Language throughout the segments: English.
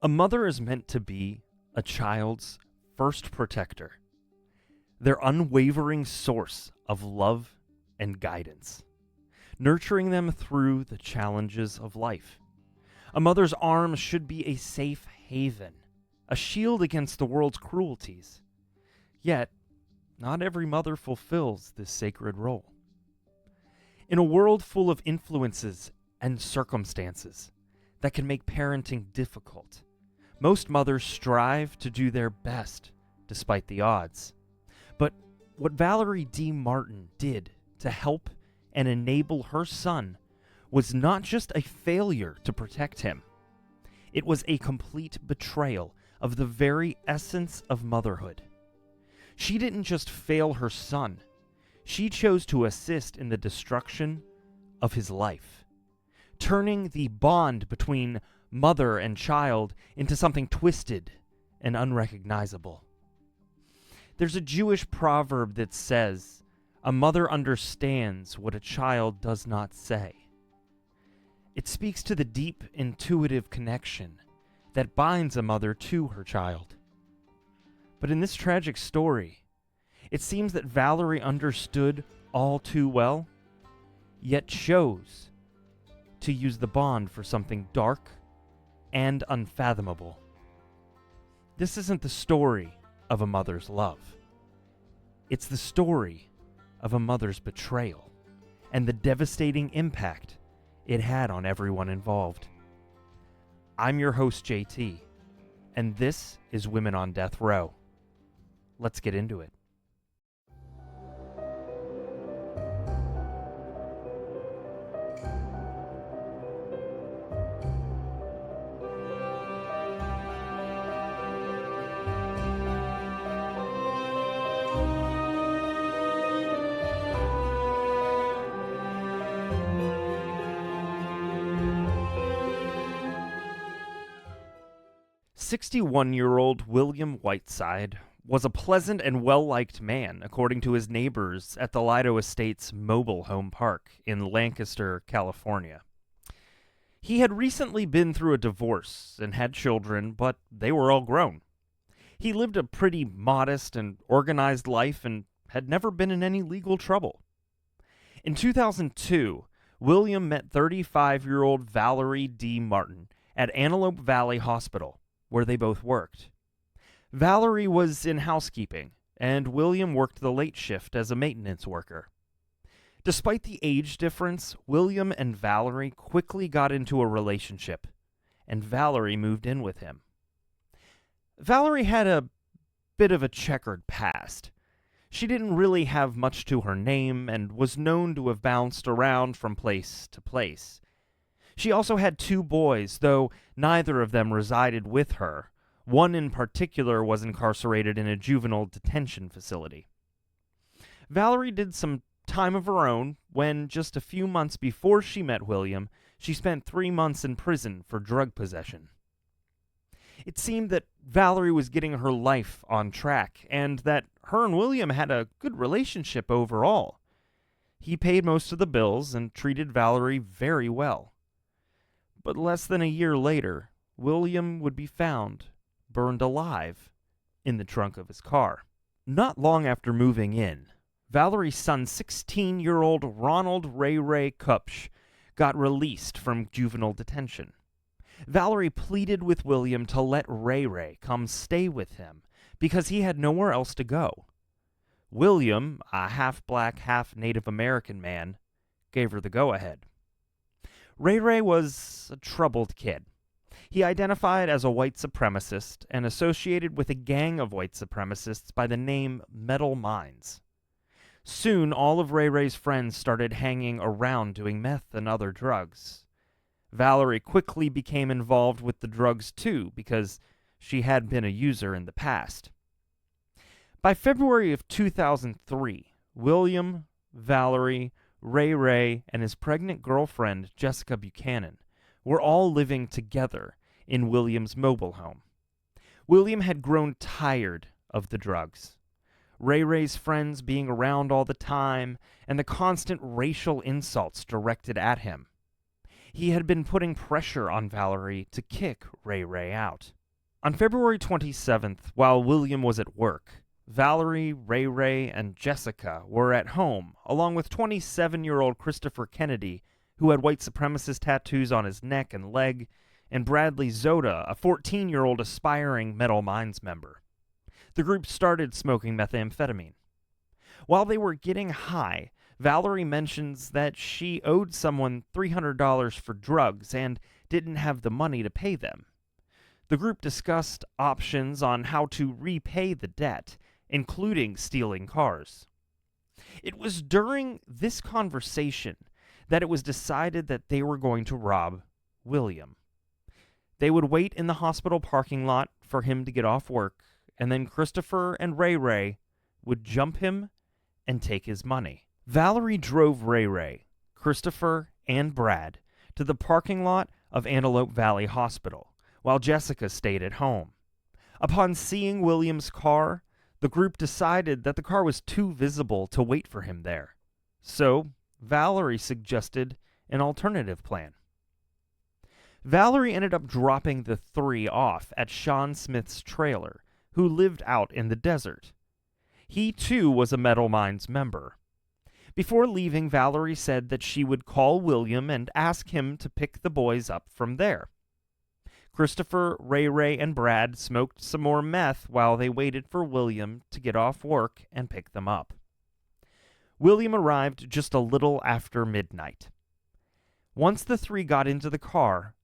A mother is meant to be a child's first protector, their unwavering source of love and guidance, nurturing them through the challenges of life. A mother's arms should be a safe haven, a shield against the world's cruelties. Yet, not every mother fulfills this sacred role. In a world full of influences and circumstances that can make parenting difficult, most mothers strive to do their best despite the odds. But what Valerie Dee Martin did to help and enable her son was not just a failure to protect him. It was a complete betrayal of the very essence of motherhood. She didn't just fail her son. She chose to assist in the destruction of his life, turning the bond between mother and child into something twisted and unrecognizable. There's a Jewish proverb that says, "A mother understands what a child does not say." It speaks to the deep, intuitive connection that binds a mother to her child. But in this tragic story, it seems that Valerie understood all too well, yet chose to use the bond for something dark and unfathomable. This isn't the story of a mother's love. It's the story of a mother's betrayal and the devastating impact it had on everyone involved. I'm your host, JT, and this is Women on Death Row. Let's get into it. "61-year-old William Whiteside was a pleasant and well-liked man, according to his neighbors at the Lido Estates Mobile Home Park in Lancaster, California. He had recently been through a divorce and had children, but they were all grown. He lived a pretty modest and organized life and had never been in any legal trouble. In 2002, William met 35-year-old Valerie Dee Martin at Antelope Valley Hospital, where they both worked. Valerie was in housekeeping, and William worked the late shift as a maintenance worker. Despite the age difference, William and Valerie quickly got into a relationship, and Valerie moved in with him. Valerie had a bit of a checkered past. She didn't really have much to her name and was known to have bounced around from place to place. She also had 2 boys, though neither of them resided with her. One in particular was incarcerated in a juvenile detention facility. Valerie did some time of her own when, just a few months before she met William, she spent 3 months in prison for drug possession. It seemed that Valerie was getting her life on track, and that her and William had a good relationship overall. He paid most of the bills and treated Valerie very well. But less than a year later, William would be found burned alive in the trunk of his car. Not long after moving in, Valerie's son, 16-year-old Ronald Ray Kupch, got released from juvenile detention. Valerie pleaded with William to let Ray come stay with him because he had nowhere else to go. William, a half-black, half-Native American man, gave her the go-ahead. Ray was a troubled kid. He identified as a white supremacist and associated with a gang of white supremacists by the name Metal Minds. Soon, all of Ray's friends started hanging around doing meth and other drugs. Valerie quickly became involved with the drugs too, because she had been a user in the past. By February of 2003, William, Valerie, Ray, and his pregnant girlfriend, Jessica Buchanan, were all living together in William's mobile home. William had grown tired of the drugs. Ray's friends being around all the time, and the constant racial insults directed at him. He had been putting pressure on Valerie to kick Ray Ray out. On February 27th, while William was at work, Valerie, Ray Ray, and Jessica were at home, along with 27-year-old Christopher Kennedy, who had white supremacist tattoos on his neck and leg, and Bradley Zoda, a 14-year-old aspiring Metal Minds member. The group started smoking methamphetamine. While they were getting high, Valerie mentions that she owed someone $300 for drugs and didn't have the money to pay them. The group discussed options on how to repay the debt, including stealing cars. It was during this conversation that it was decided that they were going to rob William. They would wait in the hospital parking lot for him to get off work, and then Christopher and Ray Ray would jump him and take his money. Valerie drove Ray Ray, Christopher, and Brad to the parking lot of Antelope Valley Hospital, while Jessica stayed at home. Upon seeing William's car, the group decided that the car was too visible to wait for him there. So, Valerie suggested an alternative plan. Valerie ended up dropping the three off at Sean Smith's trailer, who lived out in the desert. He, too, was a Metal Minds member. Before leaving, Valerie said that she would call William and ask him to pick the boys up from there. Christopher, Ray Ray, and Brad smoked some more meth while they waited for William to get off work and pick them up. William arrived just a little after midnight. Once the three got into the car,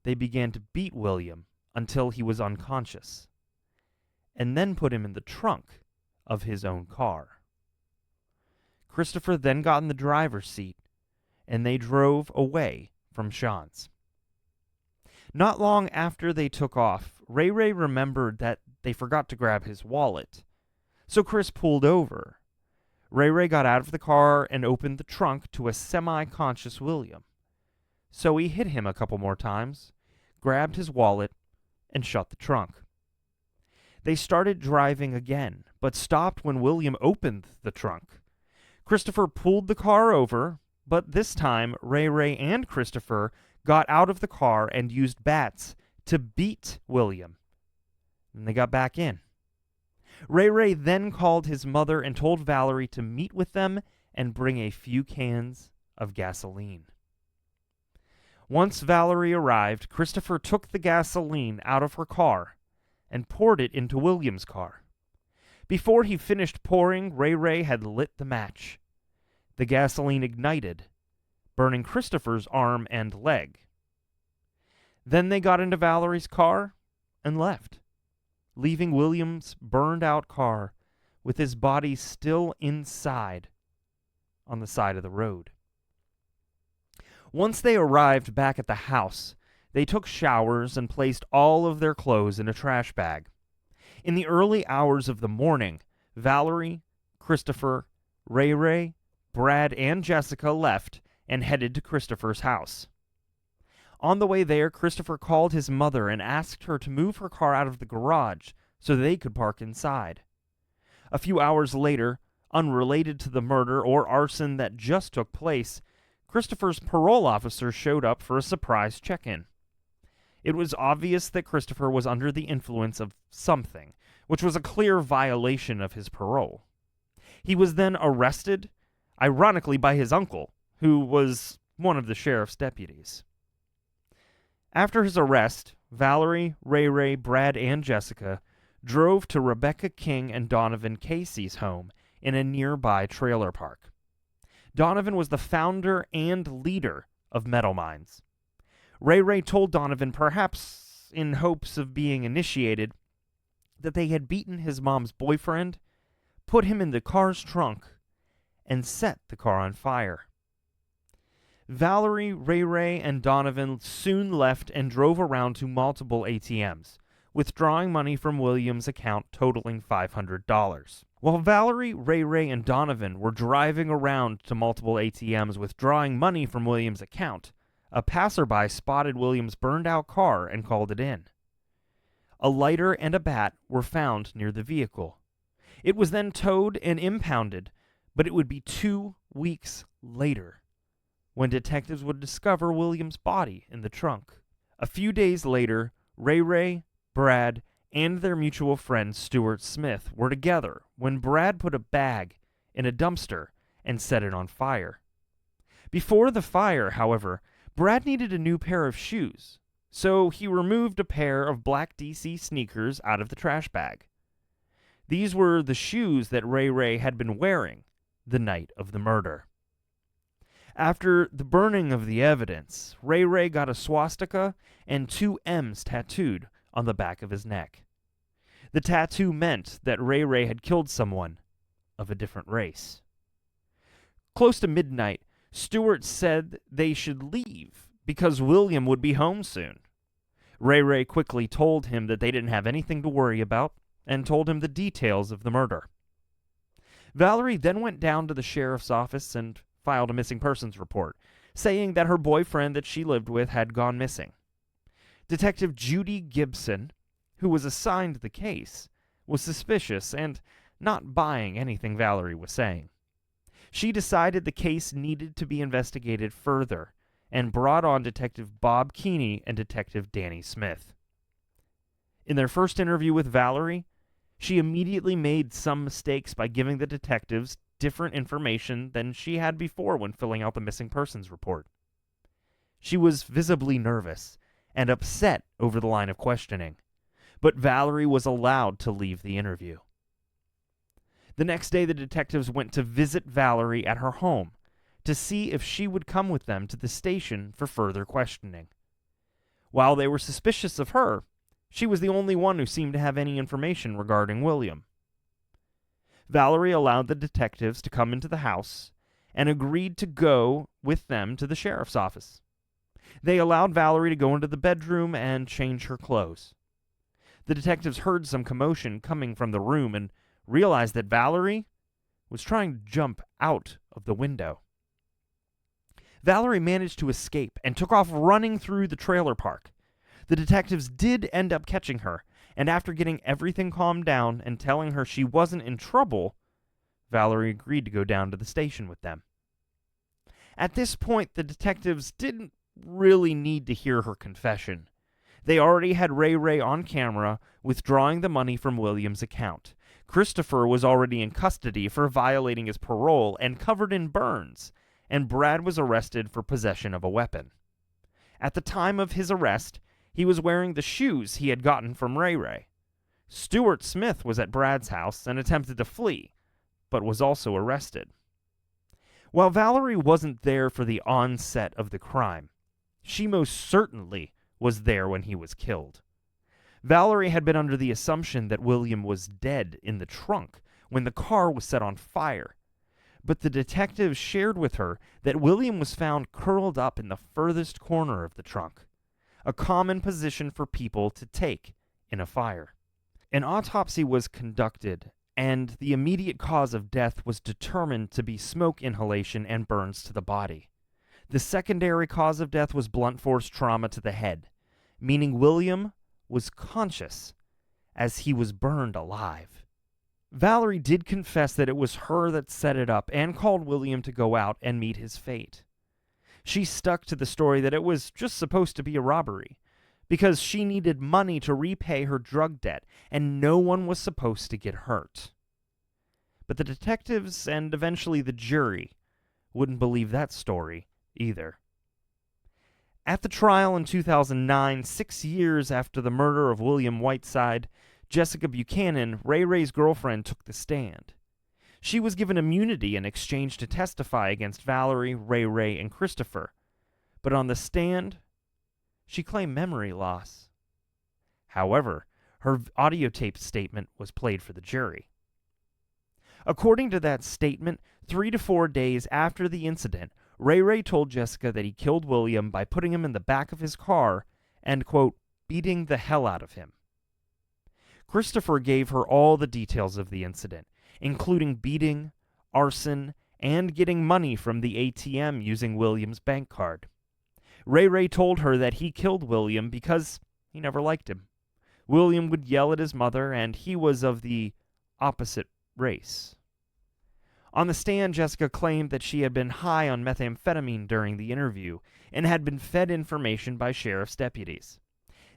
they began to beat William until he was unconscious, and then put him in the trunk of his own car. Christopher then got in the driver's seat, and they drove away from Sean's. Not long after they took off, Ray Ray remembered that they forgot to grab his wallet, so Chris pulled over. Ray Ray got out of the car and opened the trunk to a semi-conscious William. So he hit him a couple more times, grabbed his wallet, and shut the trunk. They started driving again, but stopped when William opened the trunk. Christopher pulled the car over, but this time Ray Ray and Christopher got out of the car and used bats to beat William. And they got back in. Ray Ray then called his mother and told Valerie to meet with them and bring a few cans of gasoline. Once Valerie arrived, Christopher took the gasoline out of her car and poured it into William's car. Before he finished pouring, Ray Ray had lit the match. The gasoline ignited, burning Christopher's arm and leg. Then they got into Valerie's car and left, leaving William's burned-out car with his body still inside on the side of the road. Once they arrived back at the house, they took showers and placed all of their clothes in a trash bag. In the early hours of the morning, Valerie, Christopher, Ray Ray, Brad, and Jessica left and headed to Christopher's house. On the way there, Christopher called his mother and asked her to move her car out of the garage so they could park inside. A few hours later, unrelated to the murder or arson that just took place, Christopher's parole officer showed up for a surprise check-in. It was obvious that Christopher was under the influence of something, which was a clear violation of his parole. He was then arrested, ironically by his uncle, who was one of the sheriff's deputies. After his arrest, Valerie, Ray Ray, Brad, and Jessica drove to Rebecca King and Donovan Casey's home in a nearby trailer park. Donovan was the founder and leader of Metal Minds. Ray Ray told Donovan, perhaps in hopes of being initiated, that they had beaten his mom's boyfriend, put him in the car's trunk, and set the car on fire. Valerie, Ray Ray, and Donovan soon left and drove around to multiple ATMs, withdrawing money from William's account totaling $500. While Valerie, Ray Ray, and Donovan were driving around to multiple ATMs withdrawing money from William's account, a passerby spotted William's burned-out car and called it in. A lighter and a bat were found near the vehicle. It was then towed and impounded, but it would be 2 weeks later when detectives would discover William's body in the trunk. A few days later, Ray, Brad, and their mutual friend Stuart Smith were together when Brad put a bag in a dumpster and set it on fire. Before the fire, however, Brad needed a new pair of shoes, so he removed a pair of black DC sneakers out of the trash bag. These were the shoes that Ray had been wearing the night of the murder. After the burning of the evidence, Ray got a swastika and 2 M's tattooed on the back of his neck. The tattoo meant that Ray had killed someone of a different race. Close to midnight, Stuart said they should leave because William would be home soon. Ray quickly told him that they didn't have anything to worry about and told him the details of the murder. Valerie then went down to the sheriff's office and filed a missing persons report, saying that her boyfriend that she lived with had gone missing. Detective Judy Gibson, who was assigned the case, was suspicious and not buying anything Valerie was saying. She decided the case needed to be investigated further and brought on Detective Bob Keeney and Detective Danny Smith. In their first interview with Valerie, she immediately made some mistakes by giving the detectives different information than she had before when filling out the missing persons report. She was visibly nervous and upset over the line of questioning, but Valerie was allowed to leave the interview. The next day, the detectives went to visit Valerie at her home to see if she would come with them to the station for further questioning. While they were suspicious of her, she was the only one who seemed to have any information regarding William. Valerie allowed the detectives to come into the house and agreed to go with them to the sheriff's office. They allowed Valerie to go into the bedroom and change her clothes. The detectives heard some commotion coming from the room and realized that Valerie was trying to jump out of the window. Valerie managed to escape and took off running through the trailer park. The detectives did end up catching her, and after getting everything calmed down and telling her she wasn't in trouble, Valerie agreed to go down to the station with them. At this point, the detectives didn't really need to hear her confession. They already had Ray on camera withdrawing the money from William's account. Christopher was already in custody for violating his parole and covered in burns, and Brad was arrested for possession of a weapon. At the time of his arrest, he was wearing the shoes he had gotten from Ray. Stuart Smith was at Brad's house and attempted to flee, but was also arrested. While Valerie wasn't there for the onset of the crime, she most certainly was there when he was killed. Valerie had been under the assumption that William was dead in the trunk when the car was set on fire, but the detectives shared with her that William was found curled up in the furthest corner of the trunk, a common position for people to take in a fire. An autopsy was conducted, and the immediate cause of death was determined to be smoke inhalation and burns to the body. The secondary cause of death was blunt force trauma to the head, meaning William was conscious as he was burned alive. Valerie did confess that it was her that set it up and called William to go out and meet his fate. She stuck to the story that it was just supposed to be a robbery, because she needed money to repay her drug debt, and no one was supposed to get hurt. But the detectives and eventually the jury wouldn't believe that story either. At the trial in 2009, 6 years after the murder of William Whiteside, Jessica Buchanan, Ray's girlfriend, took the stand. She was given immunity in exchange to testify against Valerie, Ray, and Christopher. But on the stand, she claimed memory loss. However, her audio tape statement was played for the jury. According to that statement, 3 to 4 days after the incident, Ray told Jessica that he killed William by putting him in the back of his car and, quote, beating the hell out of him. Christopher gave her all the details of the incident, including beating, arson, and getting money from the ATM using William's bank card. Ray told her that he killed William because he never liked him. William would yell at his mother, and he was of the opposite race. On the stand, Jessica claimed that she had been high on methamphetamine during the interview and had been fed information by sheriff's deputies.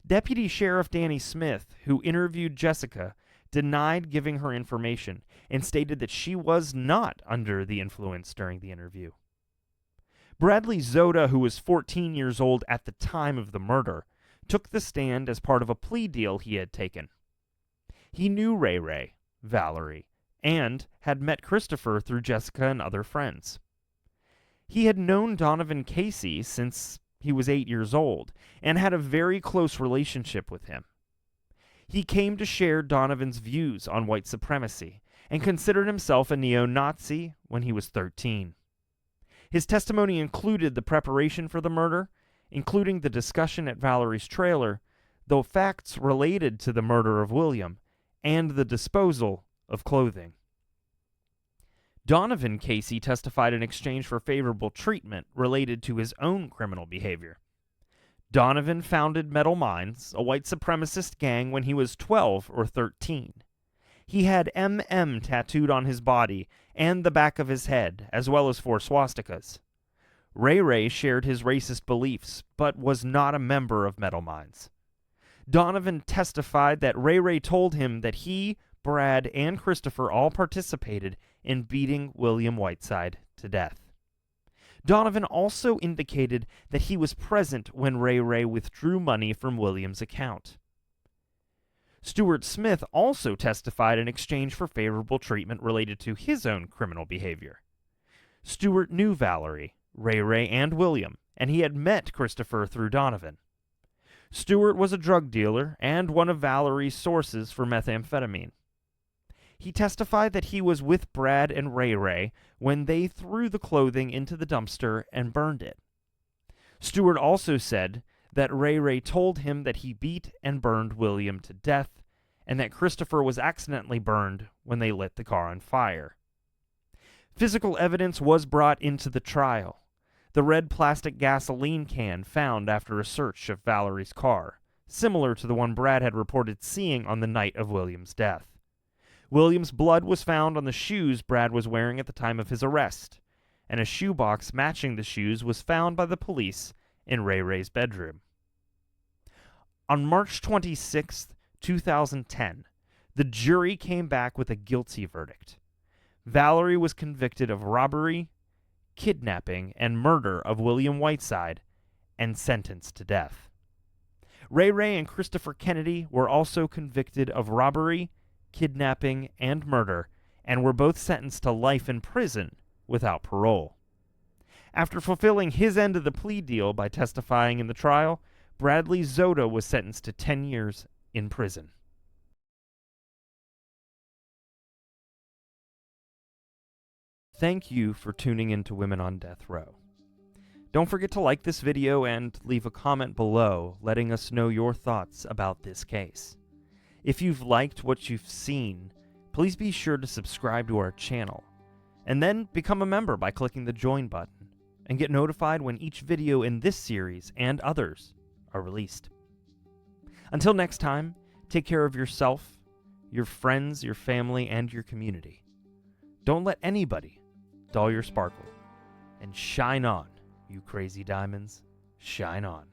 Deputy Sheriff Danny Smith, who interviewed Jessica, denied giving her information and stated that she was not under the influence during the interview. Bradley Zoda, who was 14 years old at the time of the murder, took the stand as part of a plea deal he had taken. He knew Ray, Valerie, and had met Christopher through Jessica and other friends. He had known Donovan Casey since he was 8 years old and had a very close relationship with him. He came to share Donovan's views on white supremacy and considered himself a neo-Nazi when he was 13. His testimony included the preparation for the murder, including the discussion at Valerie's trailer, the facts related to the murder of William, and the disposal of clothing. Donovan Casey testified in exchange for favorable treatment related to his own criminal behavior. Donovan founded Metal Minds, a white supremacist gang, when he was 12 or 13. He had MM tattooed on his body and the back of his head, as well as 4 swastikas. Ray shared his racist beliefs, but was not a member of Metal Minds. Donovan testified that Ray told him that he, Brad, and Christopher all participated in beating William Whiteside to death. Donovan also indicated that he was present when Ray withdrew money from William's account. Stuart Smith also testified in exchange for favorable treatment related to his own criminal behavior. Stuart knew Valerie, Ray, and William, and he had met Christopher through Donovan. Stuart was a drug dealer and one of Valerie's sources for methamphetamine. He testified that he was with Brad and Ray when they threw the clothing into the dumpster and burned it. Stuart also said that Ray told him that he beat and burned William to death, and that Christopher was accidentally burned when they lit the car on fire. Physical evidence was brought into the trial. The red plastic gasoline can found after a search of Valerie's car, similar to the one Brad had reported seeing on the night of William's death. William's blood was found on the shoes Brad was wearing at the time of his arrest, and a shoebox matching the shoes was found by the police in Ray's bedroom. On March 26, 2010, the jury came back with a guilty verdict. Valerie was convicted of robbery, kidnapping, and murder of William Whiteside and sentenced to death. Ray and Christopher Kennedy were also convicted of robbery, kidnapping, and murder, and were both sentenced to life in prison without parole. After fulfilling his end of the plea deal by testifying in the trial, Bradley Zoda was sentenced to 10 years in prison. Thank you for tuning in to Women on Death Row. Don't forget to like this video and leave a comment below letting us know your thoughts about this case. If you've liked what you've seen, please be sure to subscribe to our channel, and then become a member by clicking the join button, and get notified when each video in this series and others are released. Until next time, take care of yourself, your friends, your family, and your community. Don't let anybody dull your sparkle, and shine on, you crazy diamonds, shine on.